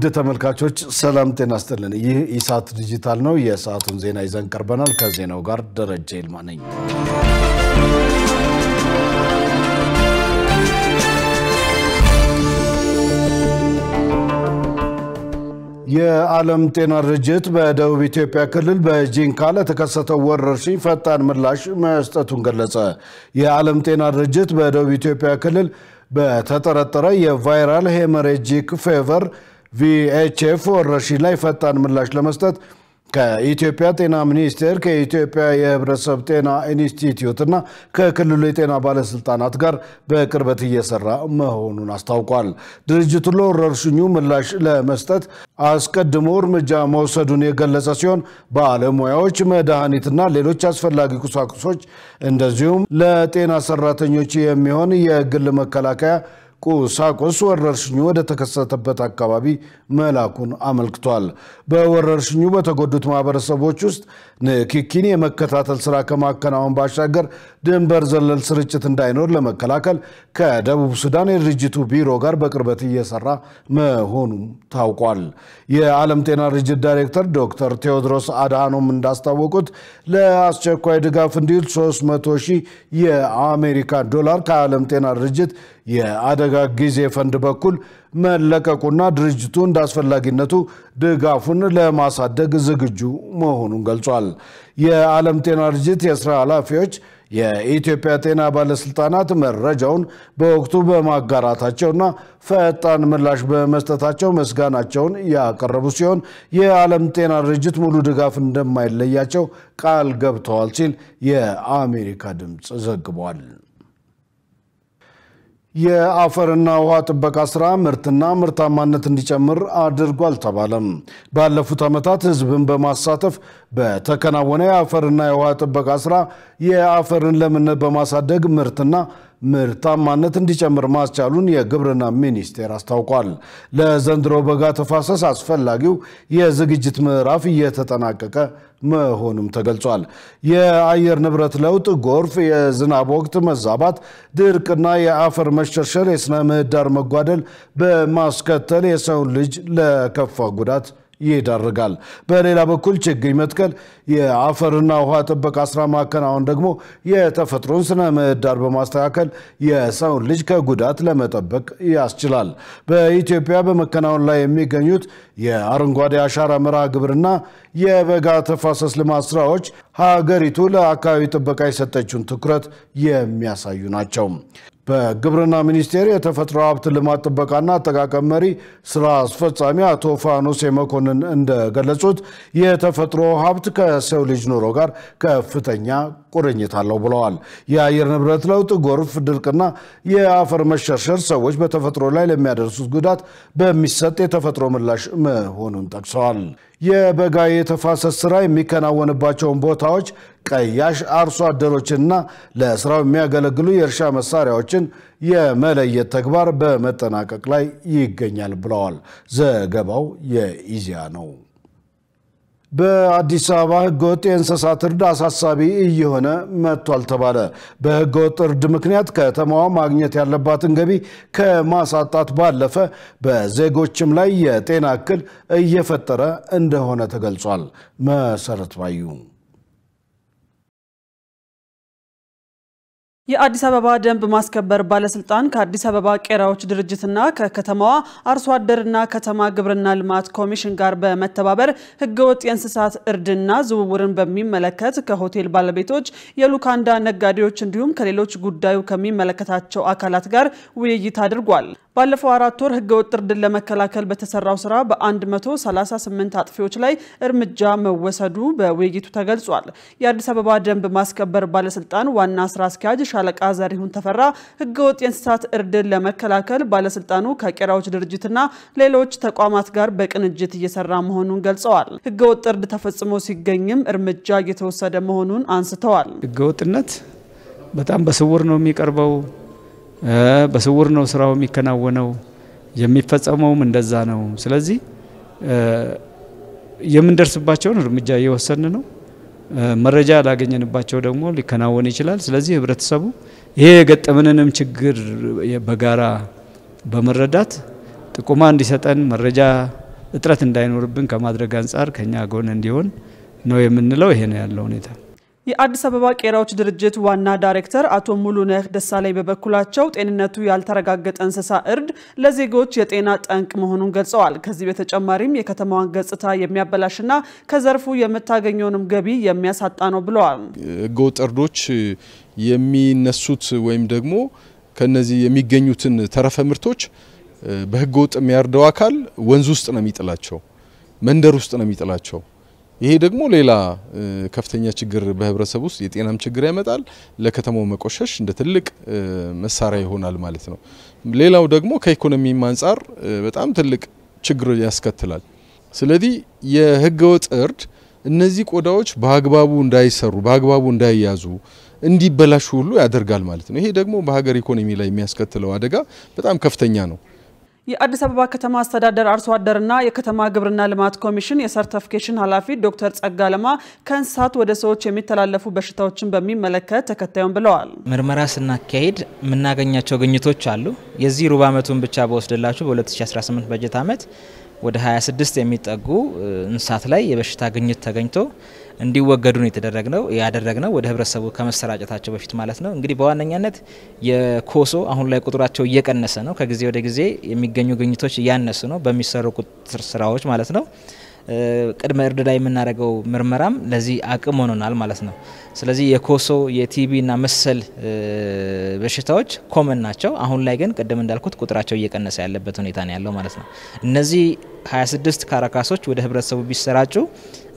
ውድ ተመልካቾች ሰላም ጤና ይስጥልን። ይህ ኢሳት ዲጂታል ነው። የሰዓቱን ዜና ይዘን ቀርበናል። ከዜናው ጋር ደረጀ ይልማ ነኝ። የዓለም ጤና ድርጅት በደቡብ ኢትዮጵያ ክልል በጂንካ ለተከሰተው ወረርሽኝ ፈጣን ምላሽ መስጠቱን ገለጸ። የዓለም ጤና ድርጅት በደቡብ ኢትዮጵያ ክልል በተጠረጠረ የቫይራል ሄሞሬጂክ ፌቨር VHF ወረርሽኝ ላይ ፈጣን ምላሽ ለመስጠት ከኢትዮጵያ ጤና ሚኒስቴር ከኢትዮጵያ የህብረተሰብ ጤና ኢንስቲትዩት እና ከክልሉ የጤና ባለስልጣናት ጋር በቅርበት እየሰራ መሆኑን አስታውቋል። ድርጅቱ ለወረርሽኙ ምላሽ ለመስጠት አስቀድሞ እርምጃ መውሰዱን የገለጸ ሲሆን ባለሙያዎች መድኃኒትና ሌሎች አስፈላጊ ቁሳቁሶች እንደዚሁም ለጤና ሰራተኞች የሚሆን የግል መከላከያ ቁሳቁስ ወረርሽኙ ወደ ተከሰተበት አካባቢ መላኩን አመልክቷል። በወረርሽኙ በተጎዱት ማህበረሰቦች ውስጥ ንክኪን የመከታተል ስራ ከማከናወን ባሻገር ድንበር ዘለል ስርጭት እንዳይኖር ለመከላከል ከደቡብ ሱዳን የድርጅቱ ቢሮ ጋር በቅርበት እየሰራ መሆኑ ታውቋል። የዓለም ጤና ድርጅት ዳይሬክተር ዶክተር ቴዎድሮስ አድሃኖም እንዳስታወቁት ለአስቸኳይ ድጋፍ እንዲውል 300,000 የአሜሪካ ዶላር ከዓለም ጤና ድርጅት የአደጋ ጊዜ ፈንድ በኩል መለቀቁና ድርጅቱ እንዳስፈላጊነቱ ድጋፉን ለማሳደግ ዝግጁ መሆኑን ገልጿል። የዓለም ጤና ድርጅት የሥራ ኃላፊዎች የኢትዮጵያ ጤና ባለስልጣናት መረጃውን በወቅቱ በማጋራታቸውና ፈጣን ምላሽ በመስጠታቸው ምስጋናቸውን ያቀረቡ ሲሆን የዓለም ጤና ድርጅት ሙሉ ድጋፍ እንደማይለያቸው ቃል ገብተዋል ሲል የአሜሪካ ድምጽ ዘግቧል። የአፈርና ውሃ ጥበቃ ስራ ምርትና ምርታማነት እንዲጨምር አድርጓል ተባለም። ባለፉት ዓመታት ህዝብን በማሳተፍ በተከናወነ የአፈርና የውሃ ጥበቃ ስራ የአፈርን ለምነት በማሳደግ ምርትና ምርታማነት እንዲጨምር ማስቻሉን የግብርና ሚኒስቴር አስታውቋል። ለዘንድሮ በጋ ተፋሰስ አስፈላጊው የዝግጅት ምዕራፍ እየተጠናቀቀ መሆኑም ተገልጿል። የአየር ንብረት ለውጥ፣ ጎርፍ፣ የዝናብ ወቅት መዛባት፣ ድርቅና የአፈር መሸርሸር የስነ ምህዳር መጓደል በማስከተል የሰው ልጅ ለከፋ ጉዳት ይዳርጋል። በሌላ በኩል ችግኝ መትከል፣ የአፈርና ውሃ ጥበቃ ስራ ማከናወን ደግሞ የተፈጥሮን ስነ ምህዳር በማስተካከል የሰው ልጅ ከጉዳት ለመጠበቅ ያስችላል። በኢትዮጵያ በመከናወን ላይ የሚገኙት የአረንጓዴ አሻራ መርሃ ግብርና የበጋ ተፋሰስ ልማት ስራዎች ሀገሪቱ ለአካባቢ ጥበቃ የሰጠችውን ትኩረት የሚያሳዩ ናቸው። በግብርና ሚኒስቴር የተፈጥሮ ሀብት ልማት ጥበቃና አጠቃቀም መሪ ስራ አስፈጻሚ አቶ ፋኖስ መኮንን እንደገለጹት የተፈጥሮ ሀብት ከሰው ልጅ ኑሮ ጋር ከፍተኛ ቁርኝት አለው ብለዋል። የአየር ንብረት ለውጥ፣ ጎርፍ፣ ድርቅና የአፈር መሸርሸር ሰዎች በተፈጥሮ ላይ ለሚያደርሱት ጉዳት በሚሰጥ የተፈጥሮ ምላሽ መሆኑን ጠቅሰዋል። የበጋ የተፋሰስ ስራ የሚከናወንባቸውን ቦታዎች ቀያሽ አርሶ አደሮችና ለስራው የሚያገለግሉ የእርሻ መሳሪያዎችን የመለየት ተግባር በመጠናቀቅ ላይ ይገኛል ብለዋል። ዘገባው የኢዜአ ነው። በአዲስ አበባ ህገወጥ የእንስሳት እርድ አሳሳቢ እየሆነ መጥቷል ተባለ። በህገወጥ እርድ ምክንያት ከተማዋ ማግኘት ያለባትን ገቢ ከማሳጣት ባለፈ በዜጎችም ላይ የጤና እክል እየፈጠረ እንደሆነ ተገልጿል። መሰረት ባዩ የአዲስ አበባ ደንብ ማስከበር ባለስልጣን ከአዲስ አበባ ቄራዎች ድርጅትና ከከተማዋ አርሶ አደርና ከተማ ግብርና ልማት ኮሚሽን ጋር በመተባበር ህገወጥ የእንስሳት እርድና ዝውውርን በሚመለከት ከሆቴል ባለቤቶች፣ የሉካንዳ ነጋዴዎች እንዲሁም ከሌሎች ጉዳዩ ከሚመለከታቸው አካላት ጋር ውይይት አድርጓል። ባለፈው 4 ወር ህገወጥ እርድን ለመከላከል በተሰራው ስራ በ138 አጥፊዎች ላይ እርምጃ መወሰዱ በውይይቱ ተገልጿል። የአዲስ አበባ ደንብ ማስከበር ባለስልጣን ዋና ስራ አስኪያጅ ሻለቃ ዘሪሁን ተፈራ ህገወጥ የእንስሳት እርድን ለመከላከል ባለስልጣኑ ከቄራዎች ድርጅትና ሌሎች ተቋማት ጋር በቅንጅት እየሰራ መሆኑን ገልጸዋል። ህገወጥ እርድ ተፈጽሞ ሲገኝም እርምጃ እየተወሰደ መሆኑን አንስተዋል። ህገወጥነት በጣም በስውር ነው የሚቀርበው፣ በስውር ነው ስራው የሚከናወነው፣ የሚፈጸመውም እንደዛ ነው። ስለዚህ የምንደርስባቸውን እርምጃ እየወሰድን ነው። መረጃ ያላገኘንባቸው ደግሞ ሊከናወን ይችላል። ስለዚህ ህብረተሰቡ ይሄ የገጠመንንም ችግር በጋራ በመረዳት ጥቆማ እንዲሰጠን መረጃ እጥረት እንዳይኖርብን ከማድረግ አንፃር ከኛ ጎን እንዲሆን ነው የምንለው። ይሄ ነው ያለው ሁኔታ። የአዲስ አበባ ቄራዎች ድርጅት ዋና ዳይሬክተር አቶ ሙሉነህ ደሳለኝ በበኩላቸው ጤንነቱ ያልተረጋገጠ እንስሳ እርድ ለዜጎች የጤና ጠንቅ መሆኑን ገልጸዋል። ከዚህ በተጨማሪም የከተማዋን ገጽታ የሚያበላሽና ከዘርፉ የምታገኘውንም ገቢ የሚያሳጣ ነው ብለዋል። ህገወጥ እርዶች የሚነሱት ወይም ደግሞ ከነዚህ የሚገኙትን ተረፈ ምርቶች በህገወጥ የሚያርደው አካል ወንዝ ውስጥ ነው የሚጥላቸው፣ መንደር ውስጥ ነው የሚጥላቸው። ይሄ ደግሞ ሌላ ከፍተኛ ችግር በህብረተሰቡ ውስጥ የጤናም ችግር ያመጣል፣ ለከተማው መቆሸሽ እንደ ትልቅ መሳሪያ ይሆናል ማለት ነው። ሌላው ደግሞ ከኢኮኖሚ አንፃር በጣም ትልቅ ችግር ያስከትላል። ስለዚህ የህገወጥ እርድ እነዚህ ቆዳዎች በአግባቡ እንዳይሰሩ በአግባቡ እንዳይያዙ እንዲበላሹ ሁሉ ያደርጋል ማለት ነው። ይሄ ደግሞ በሀገር ኢኮኖሚ ላይ የሚያስከትለው አደጋ በጣም ከፍተኛ ነው። የአዲስ አበባ ከተማ አስተዳደር አርሶ አደርና የከተማ ግብርና ልማት ኮሚሽን የሰርቲፊኬሽን ኃላፊ ዶክተር ጸጋለማ ከእንስሳት ወደ ሰዎች የሚተላለፉ በሽታዎችን በሚመለከት ተከታዩን ብለዋል። ምርመራ ስናካሄድ የምናገኛቸው ግኝቶች አሉ። የዚህ ሩብ ዓመቱን ብቻ በወስደላችሁ በ2018 በጀት ዓመት ወደ 26 የሚጠጉ እንስሳት ላይ የበሽታ ግኝት ተገኝቶ እንዲወገዱ ነው ያደረግነው ወደ ህብረተሰቡ ከመሰራጨታቸው በፊት ማለት ነው። እንግዲህ በዋነኛነት የኮሶ አሁን ላይ ቁጥራቸው እየቀነሰ ነው። ከጊዜ ወደ ጊዜ የሚገኙ ግኝቶች እያነሱ ነው በሚሰሩ ቁጥጥር ስራዎች ማለት ነው። ቅድመ እርድ ላይ የምናደርገው ምርመራም ለዚህ አቅም ሆኖናል ማለት ነው። ስለዚህ የኮሶ የቲቢ እና መሰል በሽታዎች ኮመን ናቸው። አሁን ላይ ግን ቀደም እንዳልኩት ቁጥራቸው እየቀነሰ ያለበት ሁኔታ ነው ያለው ማለት ነው። እነዚህ 26 ካራካሶች ወደ ህብረተሰቡ ቢሰራጩ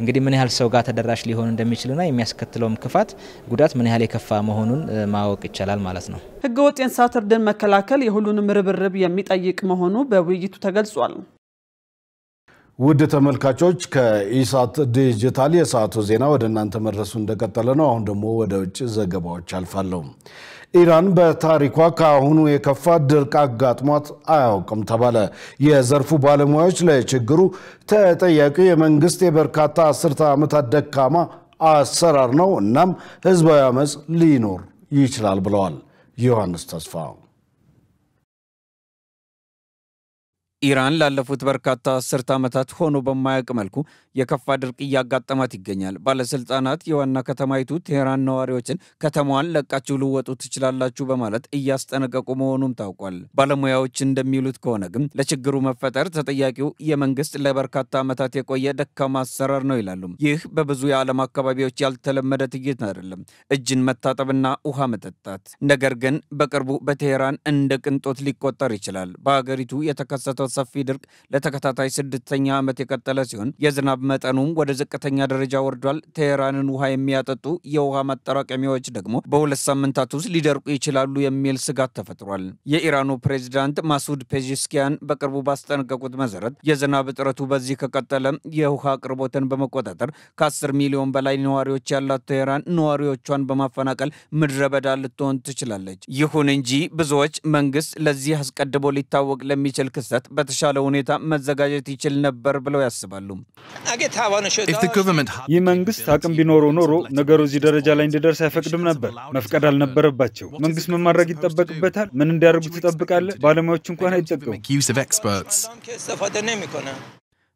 እንግዲህ ምን ያህል ሰው ጋር ተደራሽ ሊሆን እንደሚችልና የሚያስከትለውም ክፋት ጉዳት ምን ያህል የከፋ መሆኑን ማወቅ ይቻላል ማለት ነው። ህገወጥ የእንስሳት እርድን መከላከል የሁሉንም ርብርብ የሚጠይቅ መሆኑ በውይይቱ ተገልጿል። ውድ ተመልካቾች ከኢሳት ዲጂታል የሰዓቱ ዜና ወደ እናንተ መድረሱ እንደቀጠለ ነው። አሁን ደግሞ ወደ ውጭ ዘገባዎች አልፋለሁ። ኢራን በታሪኳ ከአሁኑ የከፋ ድርቅ አጋጥሟት አያውቅም ተባለ። የዘርፉ ባለሙያዎች ለችግሩ ተጠያቂው የመንግስት የበርካታ አስርተ ዓመታት ደካማ አሰራር ነው፣ እናም ህዝባዊ አመጽ ሊኖር ይችላል ብለዋል። ዮሐንስ ተስፋ ኢራን ላለፉት በርካታ አስርተ ዓመታት ሆኖ በማያውቅ መልኩ የከፋ ድርቅ እያጋጠማት ይገኛል። ባለስልጣናት የዋና ከተማይቱ ቴህራን ነዋሪዎችን ከተማዋን ለቃችሁ ልወጡ ትችላላችሁ በማለት እያስጠነቀቁ መሆኑም ታውቋል። ባለሙያዎች እንደሚሉት ከሆነ ግን ለችግሩ መፈጠር ተጠያቂው የመንግስት ለበርካታ ዓመታት የቆየ ደካማ አሰራር ነው ይላሉ። ይህ በብዙ የዓለም አካባቢዎች ያልተለመደ ትዕይንት አይደለም፣ እጅን መታጠብና ውሃ መጠጣት። ነገር ግን በቅርቡ በቴህራን እንደ ቅንጦት ሊቆጠር ይችላል። በሀገሪቱ የተከሰተው ሰፊ ድርቅ ለተከታታይ 6ኛ ዓመት የቀጠለ ሲሆን የዝናብ መጠኑም ወደ ዝቅተኛ ደረጃ ወርዷል። ቴህራንን ውሃ የሚያጠጡ የውሃ ማጠራቀሚያዎች ደግሞ በሁለት ሳምንታት ውስጥ ሊደርቁ ይችላሉ የሚል ስጋት ተፈጥሯል። የኢራኑ ፕሬዝዳንት ማሱድ ፔዜሽኪያን በቅርቡ ባስጠነቀቁት መሰረት የዝናብ እጥረቱ በዚህ ከቀጠለ የውሃ አቅርቦትን በመቆጣጠር ከ10 ሚሊዮን በላይ ነዋሪዎች ያላት ቴህራን ነዋሪዎቿን በማፈናቀል ምድረ በዳ ልትሆን ትችላለች። ይሁን እንጂ ብዙዎች መንግስት ለዚህ አስቀድሞ ሊታወቅ ለሚችል ክስተት በተሻለ ሁኔታ መዘጋጀት ይችል ነበር ብለው ያስባሉ። ይህ መንግስት አቅም ቢኖረው ኖሮ ነገሩ እዚህ ደረጃ ላይ እንዲደርስ አይፈቅድም ነበር። መፍቀድ አልነበረባቸው። መንግስት ምን ማድረግ ይጠበቅበታል? ምን እንዲያደርጉ ትጠብቃለህ? ባለሙያዎች እንኳን አይጠቀሙም።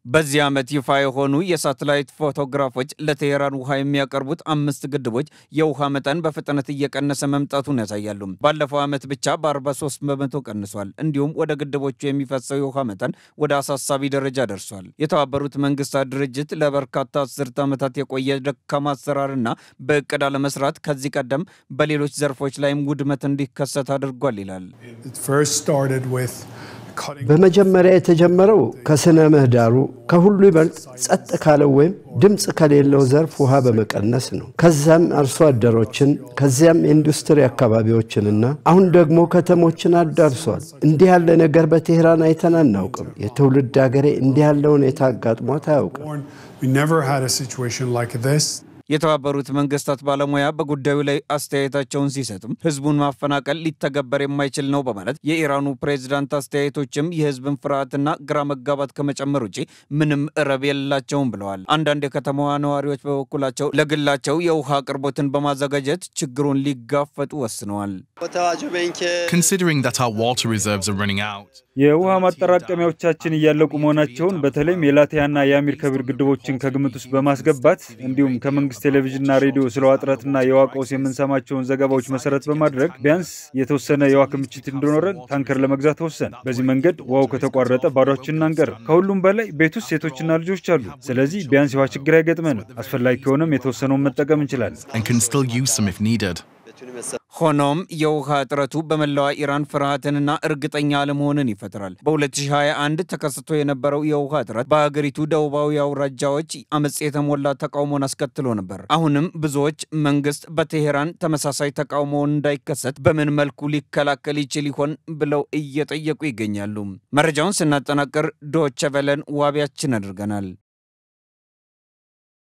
በዚህ ዓመት ይፋ የሆኑ የሳተላይት ፎቶግራፎች ለቴህራን ውሃ የሚያቀርቡት 5 ግድቦች የውሃ መጠን በፍጥነት እየቀነሰ መምጣቱን ያሳያሉ። ባለፈው ዓመት ብቻ በ43 በመቶ ቀንሷል። እንዲሁም ወደ ግድቦቹ የሚፈሰው የውሃ መጠን ወደ አሳሳቢ ደረጃ ደርሷል። የተባበሩት መንግስታት ድርጅት ለበርካታ አስርተ ዓመታት የቆየ ደካማ አሰራርና በእቅድ አለመስራት ከዚህ ቀደም በሌሎች ዘርፎች ላይም ውድመት እንዲከሰት አድርጓል ይላል። በመጀመሪያ የተጀመረው ከስነ ምህዳሩ ከሁሉ ይበልጥ ጸጥ ካለው ወይም ድምጽ ከሌለው ዘርፍ ውሃ በመቀነስ ነው። ከዛም አርሶ አደሮችን፣ ከዚያም ኢንዱስትሪ አካባቢዎችንና አሁን ደግሞ ከተሞችን አዳርሷል። እንዲህ ያለ ነገር በቴህራን አይተን አናውቅም። የትውልድ ሀገሬ እንዲህ ያለ ሁኔታ አጋጥሟት አያውቅም። የተባበሩት መንግስታት ባለሙያ በጉዳዩ ላይ አስተያየታቸውን ሲሰጡም ህዝቡን ማፈናቀል ሊተገበር የማይችል ነው በማለት የኢራኑ ፕሬዝዳንት አስተያየቶችም የህዝብን ፍርሃትና ግራ መጋባት ከመጨመር ውጪ ምንም ረብ የላቸውም ብለዋል። አንዳንድ የከተማዋ ነዋሪዎች በበኩላቸው ለግላቸው የውሃ አቅርቦትን በማዘጋጀት ችግሩን ሊጋፈጡ ወስነዋል። የውሃ ማጠራቀሚያዎቻችን እያለቁ መሆናቸውን በተለይም የላቲያና የአሚር ከቢር ግድቦችን ከግምት ውስጥ በማስገባት እንዲሁም ከመንግስት ቴሌቪዥንና ሬዲዮ ስለ ውሃ እጥረትና የውሃ ቀውስ የምንሰማቸውን ዘገባዎች መሰረት በማድረግ ቢያንስ የተወሰነ የውሃ ክምችት እንዲኖረን ታንከር ለመግዛት ወሰን። በዚህ መንገድ ውሃው ከተቋረጠ ባዷችንን አንቀርም። ከሁሉም በላይ ቤት ውስጥ ሴቶችና ልጆች አሉ። ስለዚህ ቢያንስ የውሃ ችግር አይገጥመንም። አስፈላጊ ከሆነም የተወሰነውን መጠቀም እንችላለን። ሆኖም የውሃ እጥረቱ በመላው ኢራን ፍርሃትንና እርግጠኛ አለመሆንን ይፈጥራል። በ2021 ተከስቶ የነበረው የውሃ እጥረት በሀገሪቱ ደቡባዊ አውራጃዎች አመጽ የተሞላ ተቃውሞን አስከትሎ ነበር። አሁንም ብዙዎች መንግስት በቴሄራን ተመሳሳይ ተቃውሞውን እንዳይከሰት በምን መልኩ ሊከላከል ይችል ይሆን ብለው እየጠየቁ ይገኛሉ። መረጃውን ስናጠናቅር ዶቼ ቬለን ዋቢያችን አድርገናል።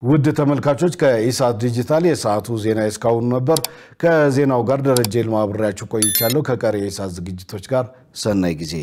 ውድ ተመልካቾች ከኢሳት ዲጂታል የሰዓቱ ዜና እስካሁን ነበር። ከዜናው ጋር ደረጀ ይልማ አብሬያችሁ ቆይቻለሁ። ከቀሪ የኢሳት ዝግጅቶች ጋር ሰናይ ጊዜ